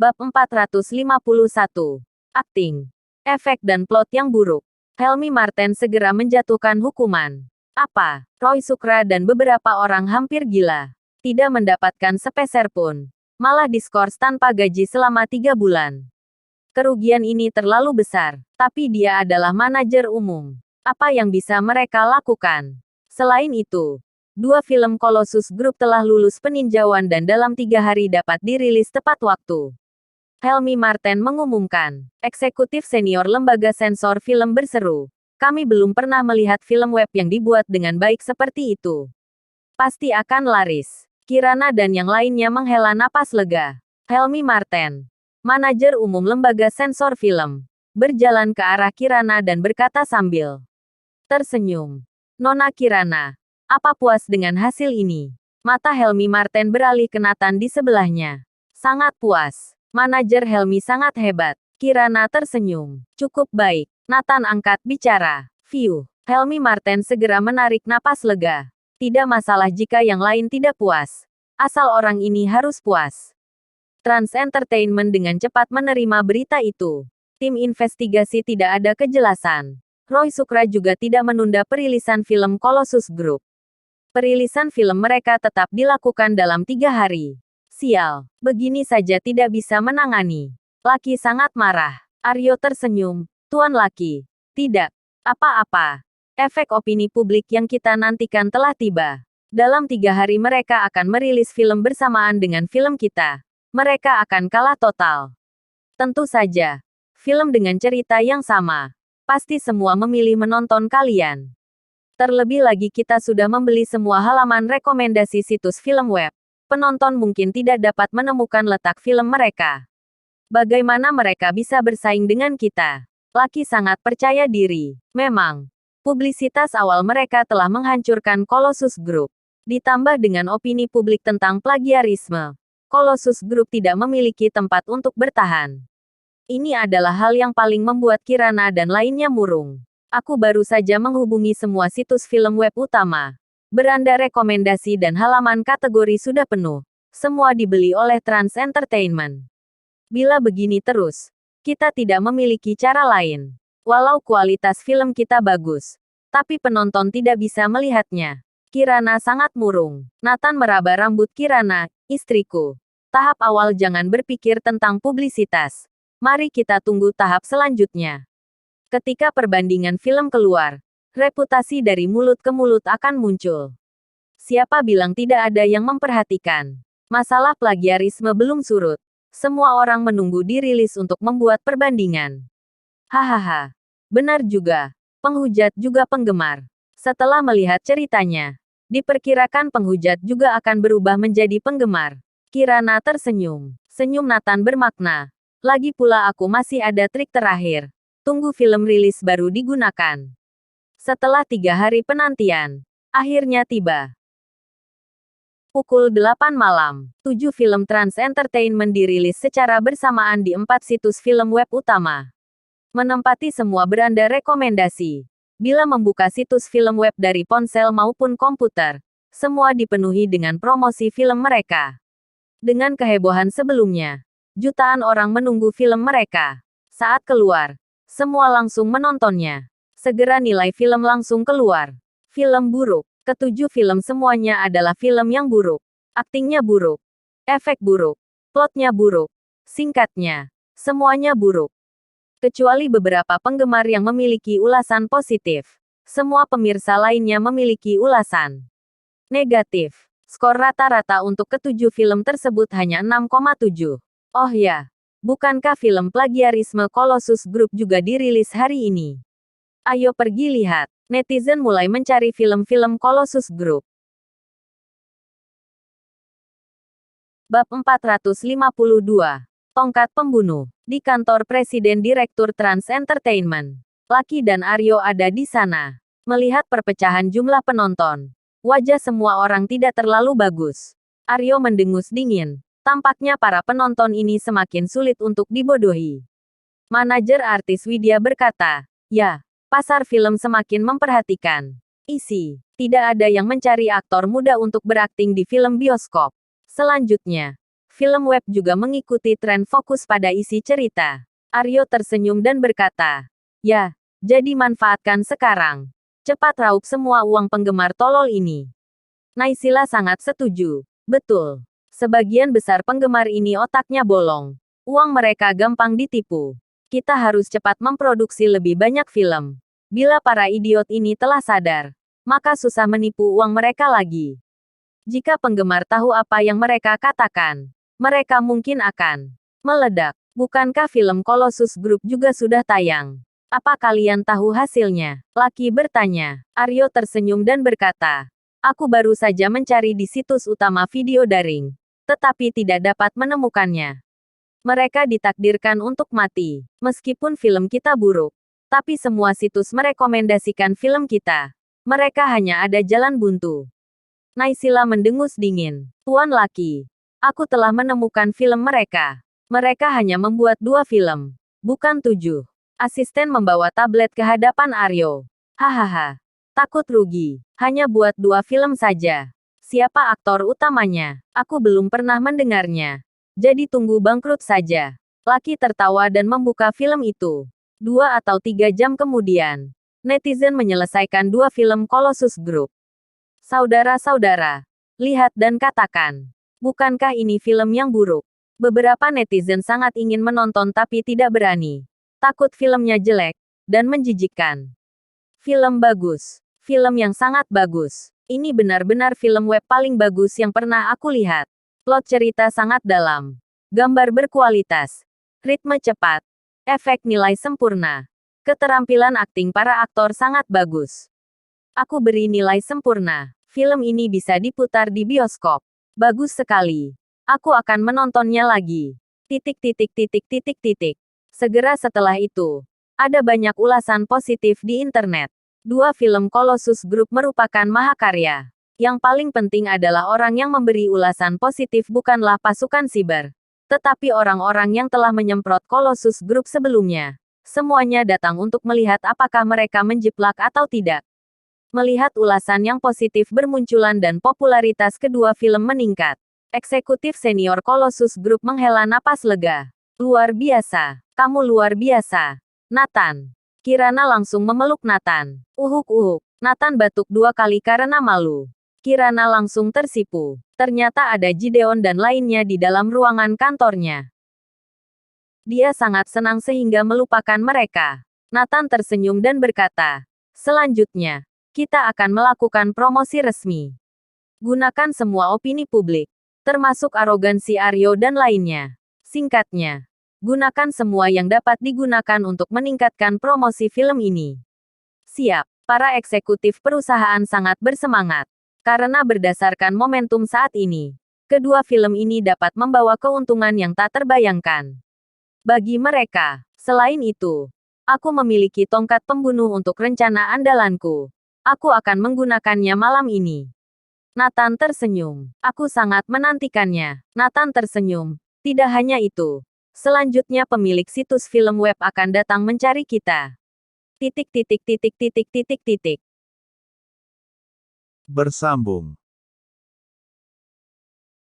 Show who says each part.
Speaker 1: Bab 451. Akting, efek dan plot yang buruk. Helmy Marten segera menjatuhkan hukuman. Apa? Roy Sukra dan beberapa orang hampir gila. Tidak mendapatkan sepeser pun. Malah diskors tanpa gaji selama 3 bulan. Kerugian ini terlalu besar. Tapi dia adalah manajer umum. Apa yang bisa mereka lakukan? Selain itu, 2 film Colossus Group telah lulus peninjauan dan dalam 3 hari dapat dirilis tepat waktu. Helmy Marten mengumumkan. Eksekutif senior lembaga sensor film berseru. Kami belum pernah melihat film web yang dibuat dengan baik seperti itu. Pasti akan laris. Kirana dan yang lainnya menghela napas lega. Helmy Marten, manajer umum lembaga sensor film, berjalan ke arah Kirana dan berkata sambil tersenyum. Nona Kirana, apa puas dengan hasil ini? Mata Helmy Marten beralih ke Nathan di sebelahnya. Sangat puas. Manajer Helmy sangat hebat. Kirana tersenyum. Cukup baik. Nathan angkat bicara. View. Helmy Marten segera menarik napas lega. Tidak masalah jika yang lain tidak puas. Asal orang ini harus puas. Trans Entertainment dengan cepat menerima berita itu. Tim investigasi tidak ada kejelasan. Roy Sukra juga tidak menunda perilisan film Colossus Group. Perilisan film mereka tetap dilakukan dalam 3 hari. Sial, begini saja tidak bisa menangani. Laki sangat marah. Aryo tersenyum. Tuan Laki. Tidak. Apa-apa. Efek opini publik yang kita nantikan telah tiba. Dalam 3 hari mereka akan merilis film bersamaan dengan film kita. Mereka akan kalah total. Tentu saja. Film dengan cerita yang sama. Pasti semua memilih menonton kalian. Terlebih lagi kita sudah membeli semua halaman rekomendasi situs film web. Penonton mungkin tidak dapat menemukan letak film mereka. Bagaimana mereka bisa bersaing dengan kita? Laki sangat percaya diri. Memang, publisitas awal mereka telah menghancurkan Colossus Group. Ditambah dengan opini publik tentang plagiarisme, Colossus Group tidak memiliki tempat untuk bertahan. Ini adalah hal yang paling membuat Kirana dan lainnya murung. Aku baru saja menghubungi semua situs film web utama. Beranda rekomendasi dan halaman kategori sudah penuh. Semua dibeli oleh Trans Entertainment. Bila begini terus, kita tidak memiliki cara lain. Walau kualitas film kita bagus, tapi penonton tidak bisa melihatnya. Kirana sangat murung. Nathan meraba rambut Kirana, istriku. Tahap awal jangan berpikir tentang publisitas. Mari kita tunggu tahap selanjutnya. Ketika perbandingan film keluar, reputasi dari mulut ke mulut akan muncul. Siapa bilang tidak ada yang memperhatikan? Masalah plagiarisme belum surut. Semua orang menunggu dirilis untuk membuat perbandingan. Hahaha. Benar juga. Penghujat juga penggemar. Setelah melihat ceritanya, diperkirakan penghujat juga akan berubah menjadi penggemar. Kirana tersenyum. Senyum Nathan bermakna. Lagi pula aku masih ada trik terakhir. Tunggu film rilis baru digunakan. Setelah 3 hari penantian, akhirnya tiba. Pukul 8 malam, 7 film Trans Entertainment dirilis secara bersamaan di 4 situs film web utama. Menempati semua beranda rekomendasi. Bila membuka situs film web dari ponsel maupun komputer, semua dipenuhi dengan promosi film mereka. Dengan kehebohan sebelumnya, jutaan orang menunggu film mereka. Saat keluar, semua langsung menontonnya. Segera nilai film langsung keluar. Film buruk. Ketujuh film semuanya adalah film yang buruk. Aktingnya buruk. Efek buruk. Plotnya buruk. Singkatnya, semuanya buruk. Kecuali beberapa penggemar yang memiliki ulasan positif. Semua pemirsa lainnya memiliki ulasan negatif. Skor rata-rata untuk ketujuh film tersebut hanya 6,7. Oh ya, bukankah film plagiarisme Colossus Group juga dirilis hari ini? Ayo pergi lihat. Netizen mulai mencari film-film Colossus Group. Bab 452. Tongkat Pembunuh. Di kantor Presiden Direktur Trans Entertainment, Laki dan Aryo ada di sana. Melihat perpecahan jumlah penonton, wajah semua orang tidak terlalu bagus. Aryo mendengus dingin. Tampaknya para penonton ini semakin sulit untuk dibodohi. Manajer artis Widya berkata, ya. Pasar film semakin memperhatikan isi. Tidak ada yang mencari aktor muda untuk berakting di film bioskop. Selanjutnya, Film web juga mengikuti tren fokus pada isi cerita. Aryo tersenyum dan berkata, "Ya, jadi manfaatkan sekarang. Cepat raup semua uang penggemar tolol ini." Naysila sangat setuju. Betul. Sebagian besar penggemar ini otaknya bolong. Uang mereka gampang ditipu. Kita harus cepat memproduksi lebih banyak film. Bila para idiot ini telah sadar, maka susah menipu uang mereka lagi. Jika penggemar tahu apa yang mereka katakan, mereka mungkin akan meledak. Bukankah film Colossus Group juga sudah tayang? Apa kalian tahu hasilnya? Laki bertanya. Aryo tersenyum dan berkata, "Aku baru saja mencari di situs utama video daring, tetapi tidak dapat menemukannya. Mereka ditakdirkan untuk mati. Meskipun film kita buruk, tapi semua situs merekomendasikan film kita. Mereka hanya ada jalan buntu." Naysila mendengus dingin. "Tuan Laki, aku telah menemukan film mereka. Mereka hanya membuat 2 film, bukan 7. Asisten membawa tablet ke hadapan Aryo. "Hahaha. Takut rugi. Hanya buat 2 film saja. Siapa aktor utamanya? Aku belum pernah mendengarnya. Jadi tunggu bangkrut saja." Laki tertawa dan membuka film itu. 2 atau 3 jam kemudian, netizen menyelesaikan 2 film Colossus Group. Saudara-saudara, lihat dan katakan, bukankah ini film yang buruk? Beberapa netizen sangat ingin menonton tapi tidak berani. Takut filmnya jelek dan menjijikkan. Film bagus. Film yang sangat bagus. Ini benar-benar film web paling bagus yang pernah aku lihat. Plot cerita sangat dalam. Gambar berkualitas. Ritme cepat. Efek nilai sempurna. Keterampilan akting para aktor sangat bagus. Aku beri nilai sempurna. Film ini bisa diputar di bioskop. Bagus sekali. Aku akan menontonnya lagi. Titik titik titik titik titik. Segera setelah itu, ada banyak ulasan positif di internet. 2 film Colossus Group merupakan mahakarya. Yang paling penting adalah orang yang memberi ulasan positif bukanlah pasukan siber, tetapi orang-orang yang telah menyemprot Colossus Group sebelumnya. Semuanya datang untuk melihat apakah mereka menjiplak atau tidak. Melihat ulasan yang positif bermunculan dan popularitas kedua film meningkat, eksekutif senior Colossus Group menghela napas lega. "Luar biasa. Kamu luar biasa, Nathan." Kirana langsung memeluk Nathan. Uhuk-uhuk. Nathan batuk 2 kali karena malu. Kirana langsung tersipu. Ternyata ada Gideon dan lainnya di dalam ruangan kantornya. Dia sangat senang sehingga melupakan mereka. Nathan tersenyum dan berkata, "Selanjutnya, kita akan melakukan promosi resmi. Gunakan semua opini publik, termasuk arogansi Aryo dan lainnya. Singkatnya, gunakan semua yang dapat digunakan untuk meningkatkan promosi film ini." Siap. Para eksekutif perusahaan sangat bersemangat. Karena berdasarkan momentum saat ini, kedua film ini dapat membawa keuntungan yang tak terbayangkan bagi mereka. Selain itu, aku memiliki tongkat pembunuh untuk rencana andalanku. Aku akan menggunakannya malam ini. Nathan tersenyum. "Aku sangat menantikannya." Nathan tersenyum. "Tidak hanya itu. Selanjutnya pemilik situs film web akan datang mencari kita. Titik titik titik titik titik titik."
Speaker 2: Bersambung.